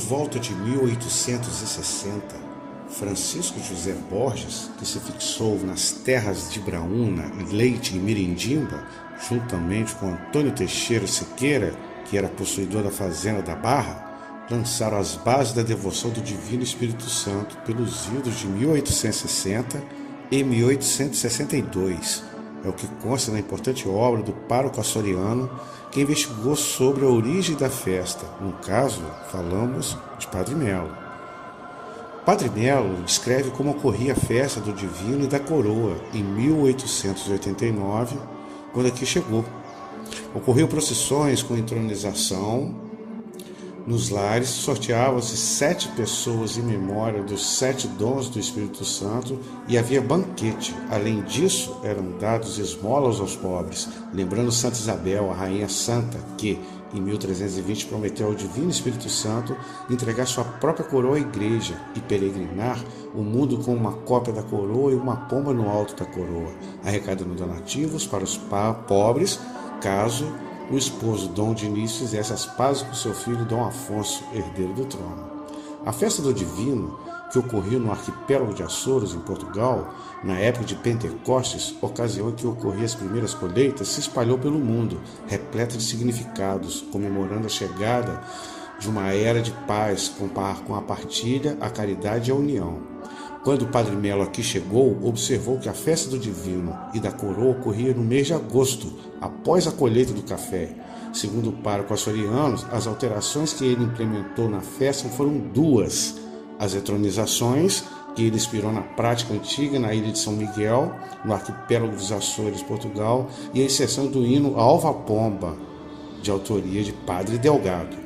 volta de 1860, Francisco José Borges, que se fixou nas terras de Braúna, Leite e Mirindimba, juntamente com Antônio Teixeira Sequeira, que era possuidor da fazenda da Barra, lançaram as bases da devoção do Divino Espírito Santo pelos idos de 1860 e 1862. É o que consta na importante obra do pároco açoriano, que investigou sobre a origem da festa. No caso, falamos de Padre Melo. Padre Melo descreve como ocorria a festa do Divino e da Coroa em 1889, quando aqui chegou. Ocorriam procissões com entronização. Nos lares sorteavam-se 7 pessoas em memória dos 7 dons do Espírito Santo e havia banquete. Além disso, eram dados esmolas aos pobres, lembrando Santa Isabel, a Rainha Santa, que, em 1320, prometeu ao Divino Espírito Santo entregar sua própria coroa à igreja e peregrinar o mundo com uma cópia da coroa e uma pomba no alto da coroa, arrecadando donativos para os pobres, caso o esposo Dom Diniz fizesse as pazes com seu filho Dom Afonso, herdeiro do trono. A festa do Divino, que ocorreu no arquipélago de Açores, em Portugal, na época de Pentecostes, ocasião em que ocorriam as primeiras colheitas, se espalhou pelo mundo, repleta de significados, comemorando a chegada de uma era de paz, com a partilha, a caridade e a união. Quando o Padre Melo aqui chegou, observou que a festa do Divino e da Coroa ocorria no mês de agosto, após a colheita do café. Segundo o pároco açoriano, as alterações que ele implementou na festa foram 2. As entronizações, que ele inspirou na prática antiga na ilha de São Miguel, no arquipélago dos Açores, Portugal, e a inserção do hino Alva Pomba, de autoria de Padre Delgado.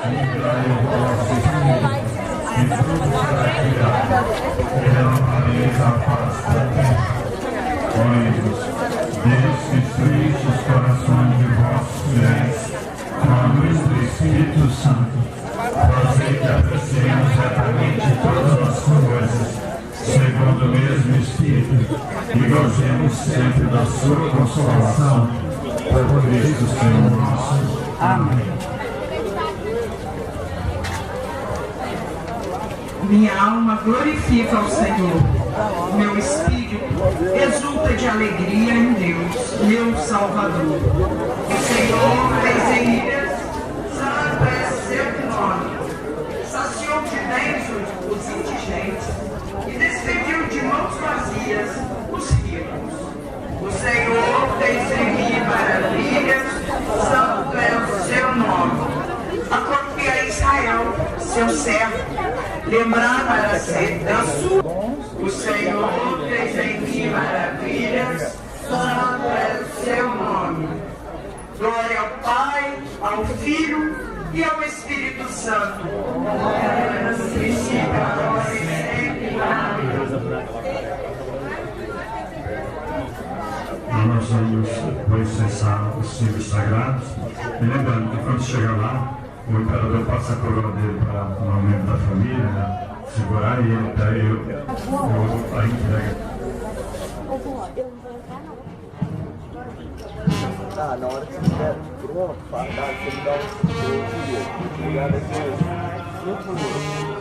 livrai o vosso espírito, e tudo será criado, e renovareis a face da terra. Ó-vos, desfizeis os corações de vossos fiéis, com a luz do Espírito Santo, fazei que apreciemos retamente todas as coisas, segundo o mesmo Espírito, e gozemos sempre da sua consolação, por Cristo Senhor nosso. Amém. Minha alma glorifica ao Senhor, meu espírito exulta de alegria em Deus, meu Salvador. O Senhor fez em ilhas, santo é seu nome. Saciou de bens os indigentes e despediu de mãos vazias os ricos. O Senhor fez em mim maravilhas, santo é o seu nome. Acompanhe a Israel, seu servo, lembrar para ser da sua. O Senhor fez em mim maravilhas, santo é o seu nome. Glória ao Pai, ao Filho e ao Espírito Santo. No princípio, agora e sempre. Amém. Nós vamos depois cessar os símbolos sagrados, e lembrando que quando chega lá, o imperador passa a coroa dele para um membro da família, né? Segurar, e ele pega a entrega. Tá, na hora que você estiver pronto, fardado, você me dá um lugar depois. 5 minutos.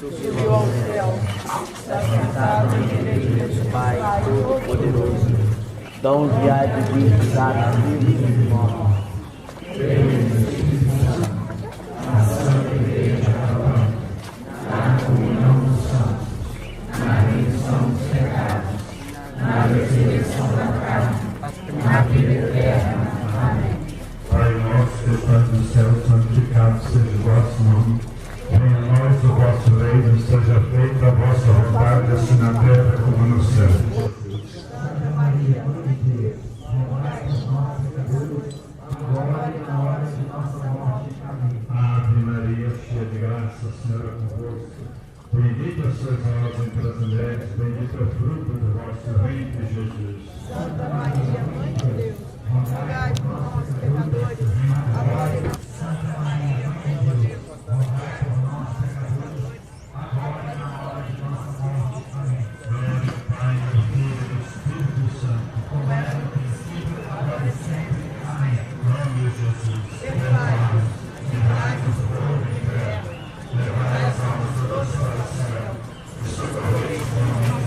Subiu ao céu, está sentado à direita do Pai Todo-Poderoso, donde há de visitar a vivos e mortos. A Santa Igreja Católica, na comunhão dos santos, na remissão dos pecados, na ressurreição da carne, na vida eterna. Amém. Pai nosso que estás no céu, santificado seja o vosso nome. Venha a nós o vosso reino, seja feita a vossa vontade, assim na terra como no céu. Santa Maria, Mãe de Deus, rogai por nós, pecadores, agora e na hora de nossa morte. Amém. Ave Maria, cheia de graça, o Senhor é convosco. Bendita sois vós entre as mulheres, bendito é o fruto do vosso ventre, Jesus. Santa Maria, Mãe de Deus, rogai por nós, pecadores, agora e na hora de Santa Maria, Mãe de Deus, rogai por nós, pecadores, agora e na hora de nossa morte. Amém. Glória ao Pai, ao Filho e ao Espírito Santo, como era no princípio, agora e sempre. Amém. Nome de Jesus. Perdoai-nos, livrai-nos do fogo e inferno, levai as almas todas para o céu, e socorrei os mortos.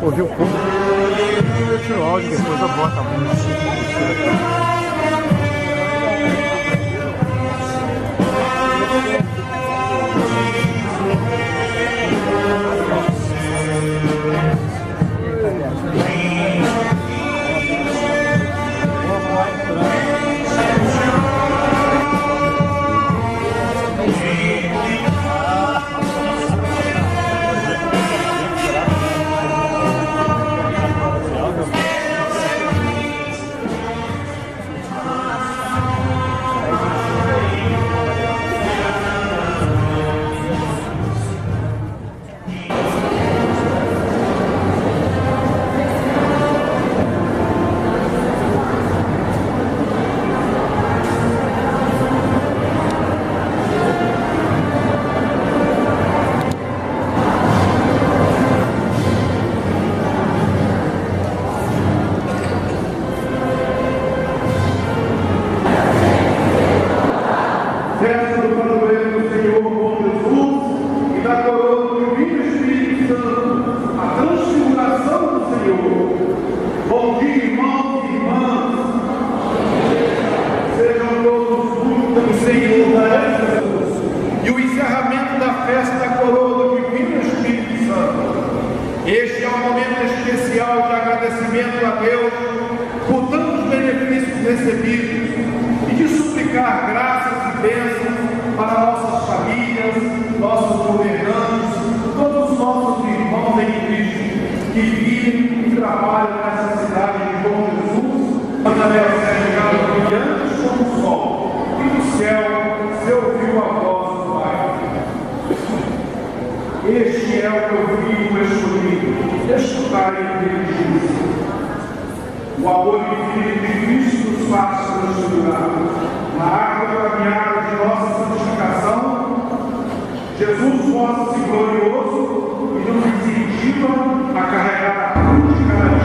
Ouvir o povo. Eu tiro o áudio, depois eu boto a música. E o encerramento da festa da coroa do Divino Espírito Santo. Este é um momento especial de agradecimento a Deus por tantos benefícios recebidos e de suplicar graças e bênçãos para nossas famílias, nossos governantes, todos os nossos irmãos em Cristo que vivem e trabalham nessa cidade de Bom Jesus, para ser chegado brilhante como o sol, e do céu se ouviu a voz do Pai. Este é o meu filho escolhido, escutarem o que ele diz. O amor infinito de Cristo nos faz transfigurar. Na água caminhada de nossa santificação, Jesus mostra-se glorioso e nos incentiva a carregar a cruz de cada dia.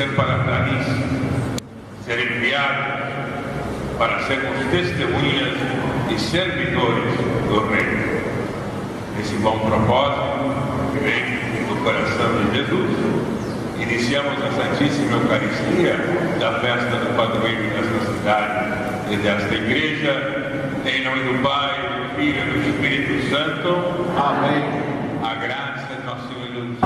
descer para Paris, ser enviados para sermos testemunhas e servidores do Reino. Esse bom propósito que vem do coração de Jesus, iniciamos a Santíssima Eucaristia da festa do padroeiro desta cidade e desta igreja, em nome do Pai, do Filho e do Espírito Santo. Amém. A graça de nosso Senhor Jesus.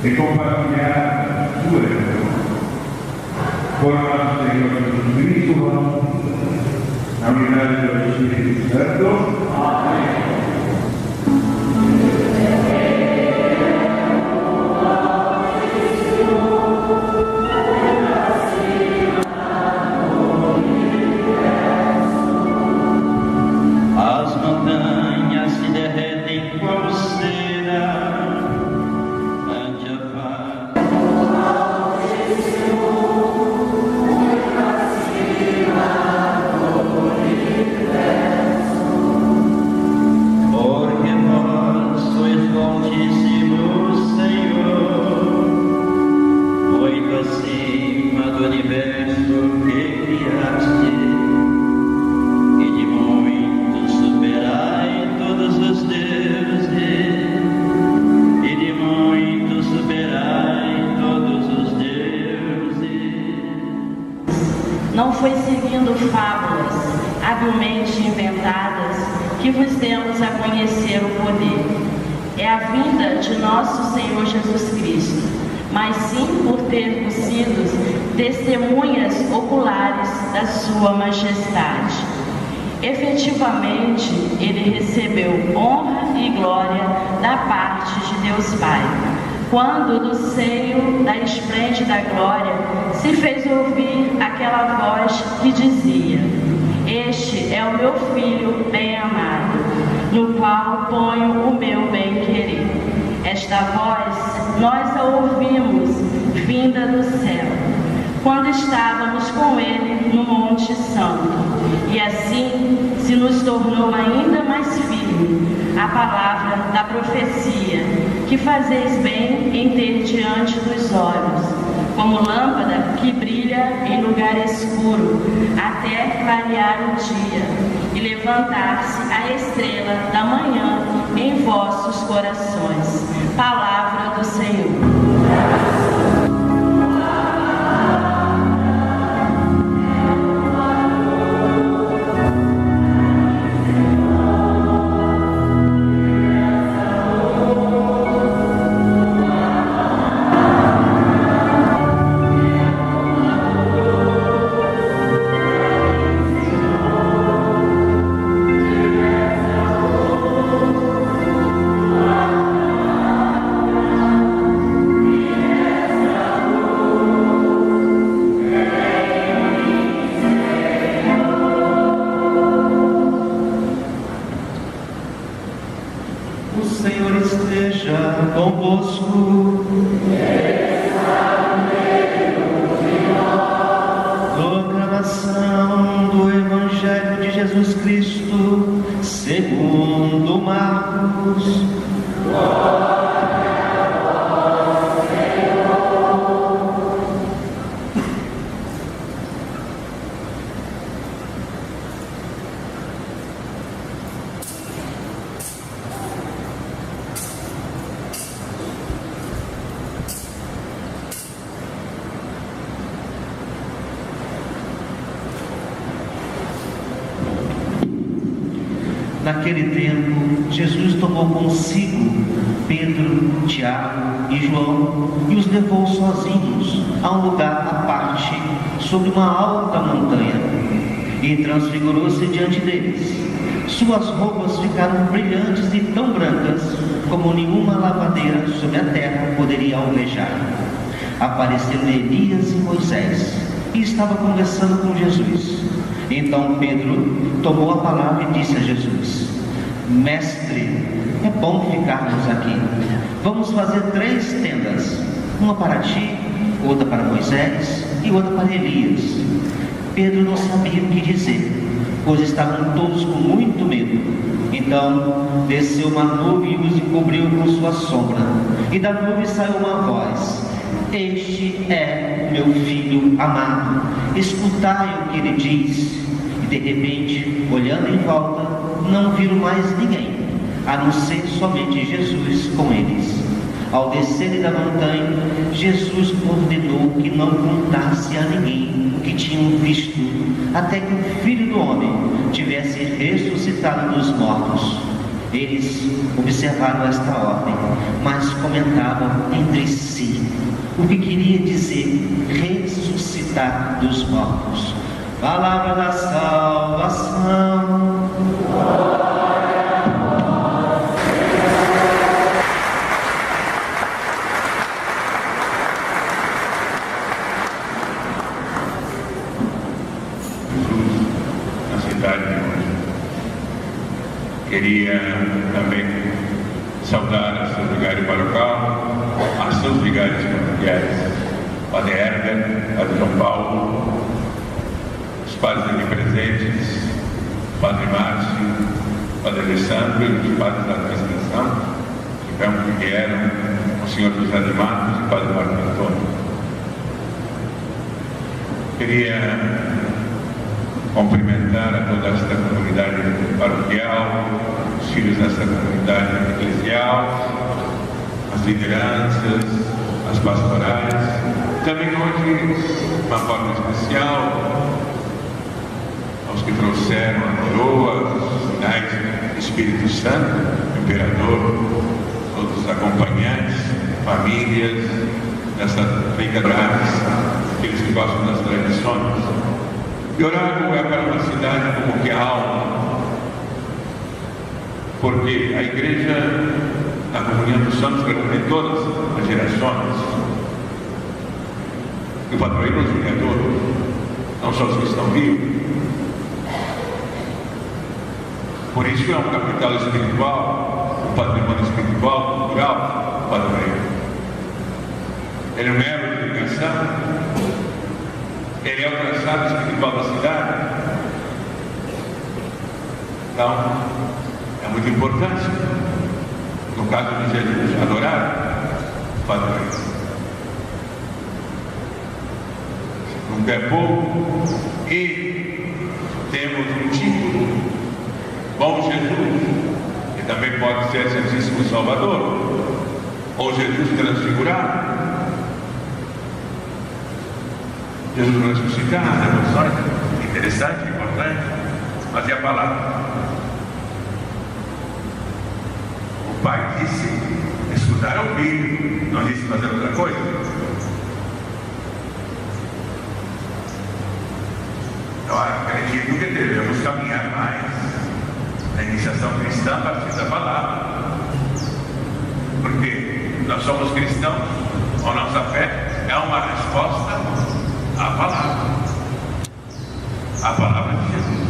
E compartilhar sua herança. Por nosso Senhor Jesus Cristo, na unidade do Espírito Santo. Amém. As montanhas se derretem como cera. Não foi seguindo fábulas habilmente inventadas que vos demos a conhecer o poder. É a vinda de nosso Senhor Jesus Cristo, mas sim por termos sido testemunhas oculares da sua majestade. Efetivamente, ele recebeu honra e glória da parte de Deus Pai, quando do seio da esplêndida glória se fez ouvir aquela voz que dizia: Este é o meu Filho bem amado, no qual ponho o meu bem-querer. Esta voz nós a ouvimos vinda do céu, quando estávamos com ele no Monte Santo, e assim se nos tornou ainda mais firme a palavra da profecia, que fazeis bem em ter diante dos olhos, como lâmpada que brilha em lugar escuro, até clarear o dia, e levantar-se a estrela da manhã em vossos corações. Palavra do Senhor. O Senhor esteja convosco. Proclamação do Evangelho de Jesus Cristo segundo Marcos. Naquele tempo, Jesus tomou consigo Pedro, Tiago e João e os levou sozinhos a um lugar à parte, sobre uma alta montanha, e transfigurou-se diante deles. Suas roupas ficaram brilhantes e tão brancas como nenhuma lavadeira sobre a terra poderia alvejar. Apareceram Elias e Moisés e estava conversando com Jesus. Então Pedro tomou a palavra e disse a Jesus: Mestre, é bom ficarmos aqui. Vamos fazer 3 tendas, uma para ti, outra para Moisés e outra para Elias. Pedro não sabia o que dizer, pois estavam todos com muito medo. Então desceu uma nuvem e os encobriu com sua sombra, e da nuvem saiu uma voz: Este é meu filho amado, escutai o que ele diz. E de repente, olhando em volta, não viram mais ninguém, a não ser somente Jesus com eles. Ao descerem da montanha, Jesus ordenou que não contasse a ninguém o que tinham visto, até que o Filho do Homem tivesse ressuscitado dos mortos. Eles observaram esta ordem, mas comentavam entre si o que queria dizer ressuscitar dos mortos. Palavra da salvação. Na cidade de hoje. Queria também saudar a seu vigário paroquial, a seus vigários paroquiais, Padre Herber, Padre João Paulo, os padres aqui presentes, Padre Márcio, Padre Alessandro e os padres da administração, que vieram, o senhor José de Matos e Padre Marco Antônio. Queria cumprimentar a toda esta comunidade paroquial, os filhos desta comunidade eclesial, as lideranças, as pastorais. Também hoje, de uma forma especial, aos que trouxeram a coroa, os sinais do Espírito Santo, o Imperador, todos os acompanhantes, famílias, dessa brigadades, aqueles que gostam das tradições. Piorago é para uma cidade como que a alma, porque a igreja, na comunhão dos santos, reúne todas as gerações. E o padroeiro nos une a todos, não só os que estão vivos. Por isso é um capital espiritual, um patrimônio espiritual, cultural, o padroeiro. Ele é um mero de educação. Ele é o traçado espiritual da cidade. Então, é muito importante, no caso de Jesus, adorar o padroeiro. Nunca é pouco. E temos um título, Bom Jesus, que também pode ser Santíssimo Salvador, ou Jesus transfigurado. Jesus ressuscitado, interessante, importante, mas é a palavra. O Pai disse escutar ao Filho, não disse fazer outra coisa. Então, acredito que devemos caminhar mais na iniciação cristã a partir da palavra. Porque nós somos cristãos, a nossa fé é uma resposta à palavra de Jesus,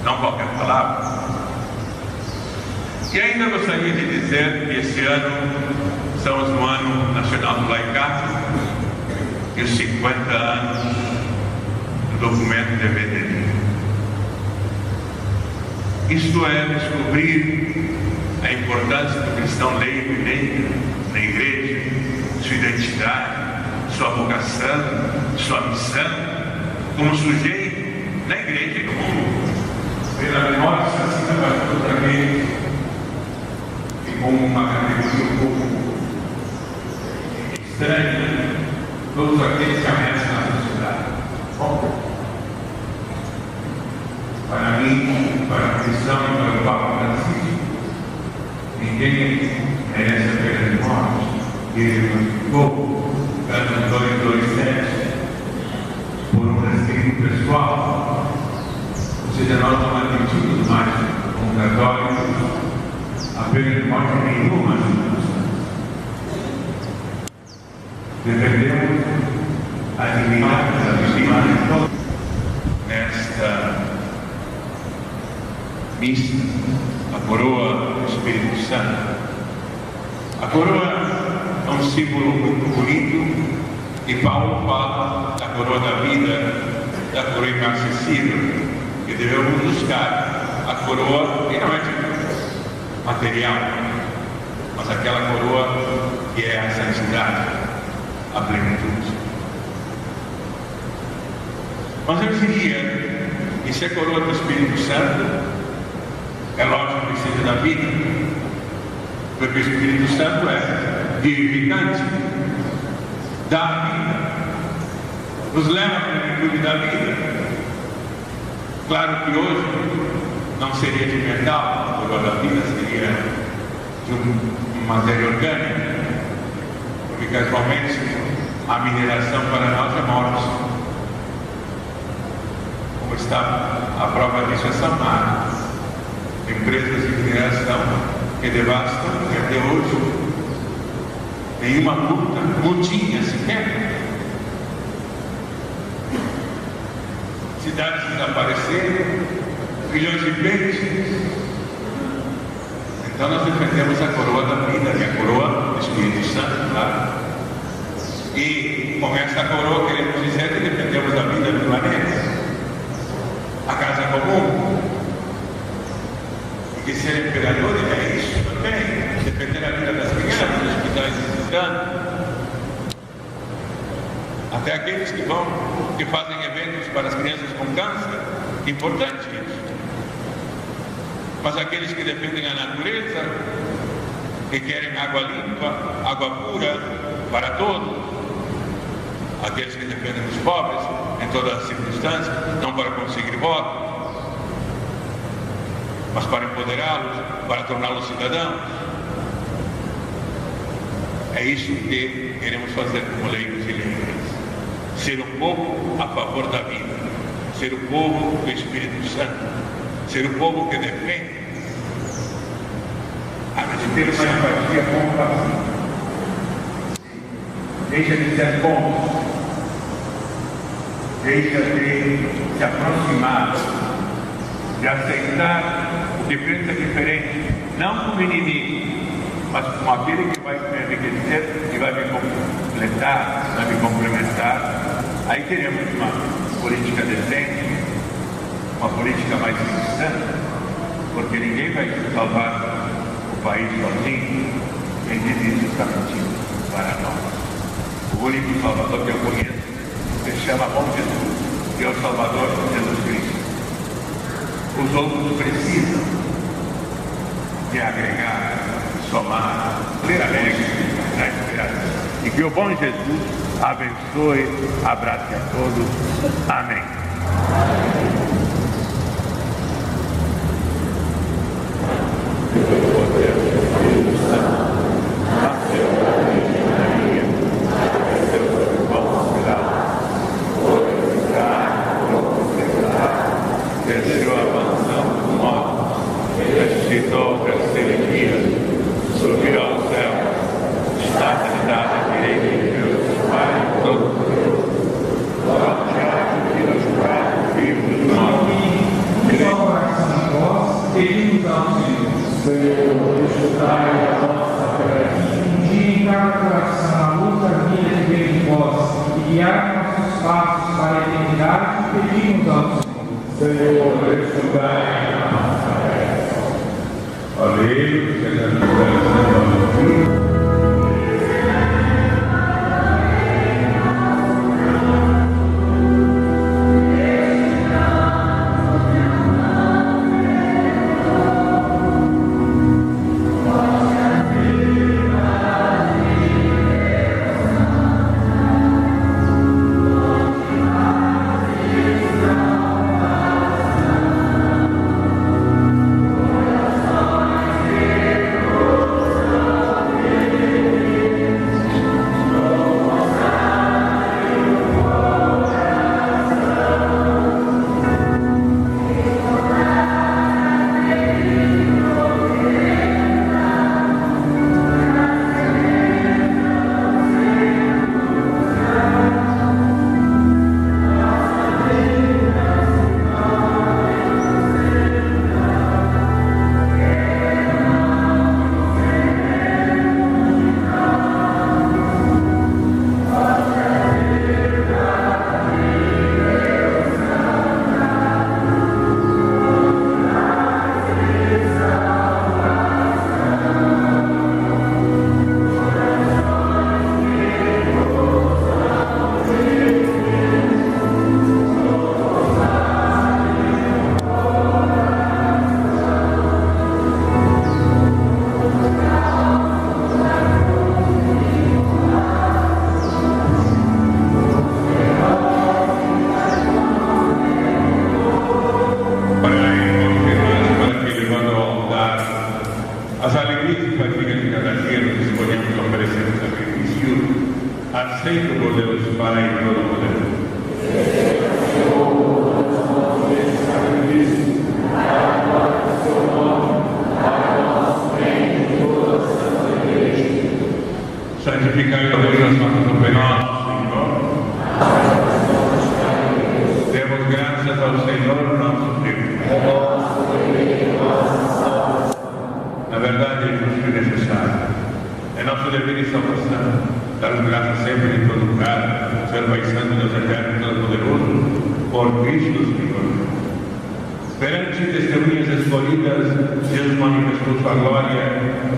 não qualquer palavra. E ainda gostaria de dizer que este ano estamos no ano nacional do laicato e os 50 anos do documento de VDD. Isto é descobrir a importância do cristão leigo e leiga na igreja, sua identidade, sua vocação, sua missão, como sujeito na igreja e no mundo. Pela memória, assim para todos aqueles que, como uma categoria um pouco estranha, todos aqueles que ameaçam a sociedade. Bom, para mim, para a missão e para o Papa Francisco. Ninguém merece a pena de morte. Ele notificou, Canto 227, por um respeito pessoal. Ou seja, nós não admitimos mais, como católicos, a pena de morte em nenhuma circunstância. Defendemos a dignidade das vítimas nesta missa, a coroa do Espírito Santo. A coroa é um símbolo muito bonito e Paulo fala da coroa da vida, da coroa inacessível, que devemos buscar a coroa que não é de material, mas aquela coroa que é a santidade, a plenitude. Mas eu diria que se a coroa do Espírito Santo, é lógico que seja da vida, porque o Espírito Santo é vivificante, dá a vida, nos leva à plenitude da vida. Claro que hoje não seria de metal, a coroa da vida seria de matéria orgânica, porque casualmente a mineração para nós é morte. Como está a prova disso é São Marcos, empresas de mineração que devastam e até hoje nenhuma multinha sequer. Cidades desapareceram, milhões de peixes. Então nós defendemos a coroa da vida, e a coroa do Espírito Santo, claro. E com essa coroa queremos dizer que defendemos a vida do planeta, a casa comum. Porque ser imperador é isso também, defender a vida das crianças, dos hospitais necessitando. Até aqueles que fazem eventos para as crianças com câncer, importante isso. Mas aqueles que defendem a natureza, que querem água limpa, água pura para todos, aqueles que defendem os pobres em todas as circunstâncias, não para conseguir votos, mas para empoderá-los, para torná-los cidadãos. É isso que queremos fazer como leigos e leigas. Ser um povo a favor da vida, ser o povo do Espírito Santo, ser o povo que defende a ter uma empatia compassiva. Deixa de ser bom, deixa de se aproximar, de aceitar o que pensa diferente, não como inimigo, mas como aquele que vai me enriquecer, que vai me completar, vai me complementar. Aí teremos uma política decente, uma política mais cristã, porque ninguém vai salvar o país sozinho. Quem diz isso está mentindo para nós. O único Salvador que eu conheço se chama Bom Jesus, que é o Salvador Jesus Cristo. Os outros precisam de agregar, somar, ser alegre na esperança. E que o bom Jesus abençoe, abrace a todos. Amém. Desceu a mansão dos mortos, ressuscitou ao terceiro dia, subiu ao céu, está sentado à direita de Deus, Pai Todo-Poderoso. Glória Filho do Pai, Filho dos mortos. De qual coração de vós, pedimos ao Senhor. Senhor, escutai a nossa prece. Ungir em cada coração a luz da vida que vem de vós, e guiar nossos passos para a eternidade, pedimos ao Senhor. Senhor, escutai a nossa prece. Ó Deus, que és a nossa Filho. aceito por Deus Pai Todo-Poderoso. Santificai, ó Deus, as nossas ofensas, Senhor. Demos graças ao Senhor, nosso Deus. Na verdade, é justo e necessário. É nosso dever e salvação. Dar graças sempre em todo lugar. Ser Pai Santo, Deus Eterno e Todo-Poderoso, por Cristo, Senhor. Perante testemunhas escolhidas, Deus manifestou sua glória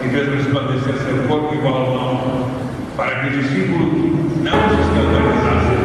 e fez resplandecer seu corpo igual ao nosso, para que os discípulos não se escandalizassem.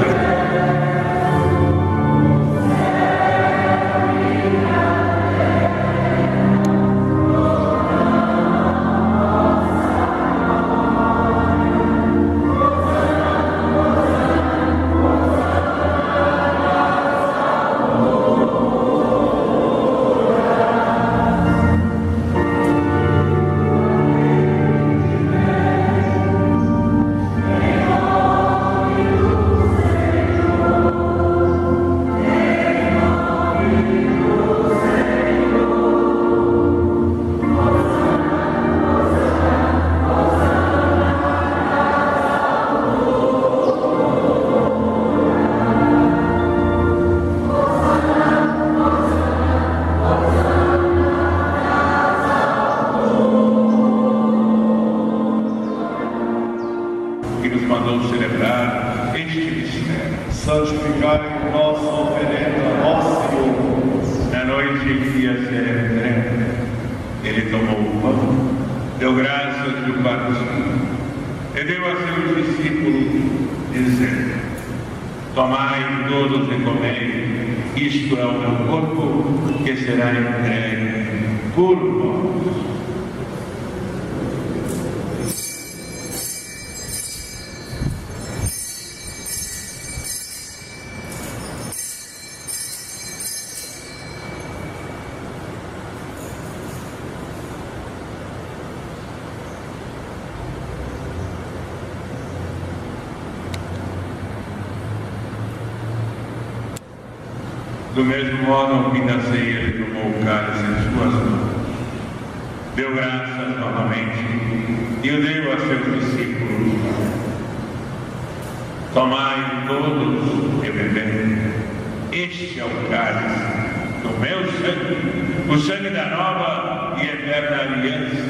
Que nos mandou celebrar este mistério. Santificai o nossa oferenda, ó Senhor. Na noite em que ia ser entregue, ele tomou o pão, deu graças e o partiu, e deu a seus discípulos, dizendo: tomai todos e comei, isto é o meu corpo, que será entregue por vós. Do mesmo modo, ao fim da ceia, ele tomou o cálice em suas mãos, deu graças novamente e o deu a seus discípulos. Tomai todos e bebei. Este é o cálice do meu sangue, o sangue da nova e eterna aliança,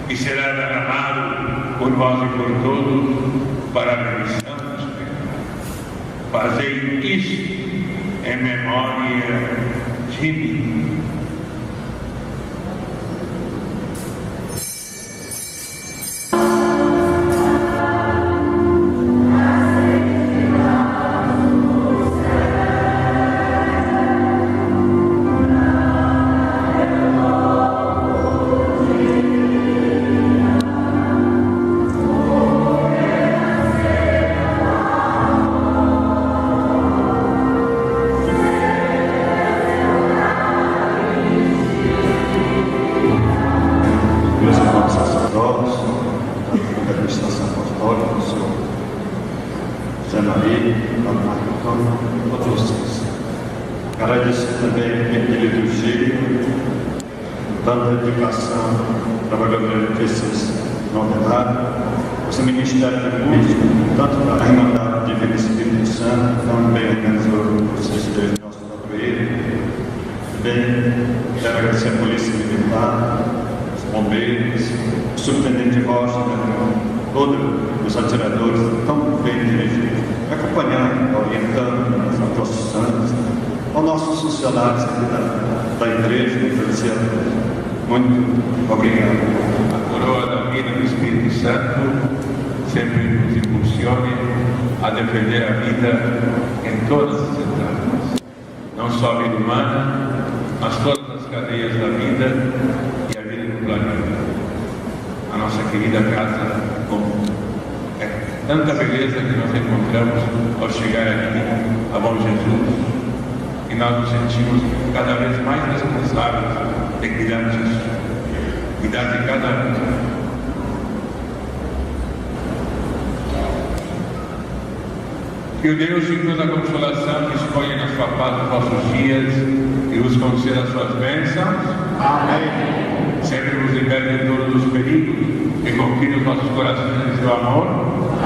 que será derramado por vós e por todos para a remissão dos pecados. Fazei isto em memória de mim. Agradecer também a equipe de liturgia, tanta dedicação, trabalhando esses novenados, esse Ministério Público, tanto da Irmandade Divina Espírito Santo, também organizou o Sexteto de nosso padroeiro. Também quero agradecer a Polícia Militar, os bombeiros, o Superintendente de Rocha, todos os atiradores tão bem dirigidos, acompanhando, orientando as procissões, aos nossos funcionários aqui da igreja, muito obrigado. A coroa da vida do Espírito Santo sempre nos impulsione a defender a vida em todas as etapas, não só a vida humana, mas todas as cadeias da vida e a vida do planeta. A nossa querida casa comum. É tanta beleza que nós encontramos ao chegar aqui a Bom Jesus, e nós nos sentimos cada vez mais responsáveis de cuidar disso, cuidar de cada um. Que o Deus de toda consolação que escolhe na sua paz os vossos dias e vos conceda as suas bênçãos. Amém. Sempre vos liberte de todos os perigos e confie nos vossos corações em seu amor.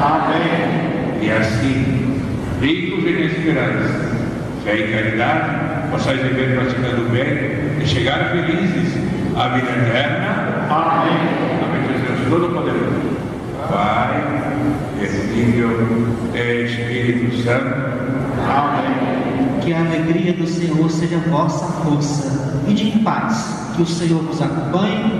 Amém. E assim, ricos em esperança, fé e caridade, possais viver praticando o bem e chegar felizes à vida eterna. Amém. Amém. Deus Todo-Poderoso, Pai, Filho e Espírito Santo. Amém. Que a alegria do Senhor seja vossa força, e de paz, que o Senhor vos acompanhe.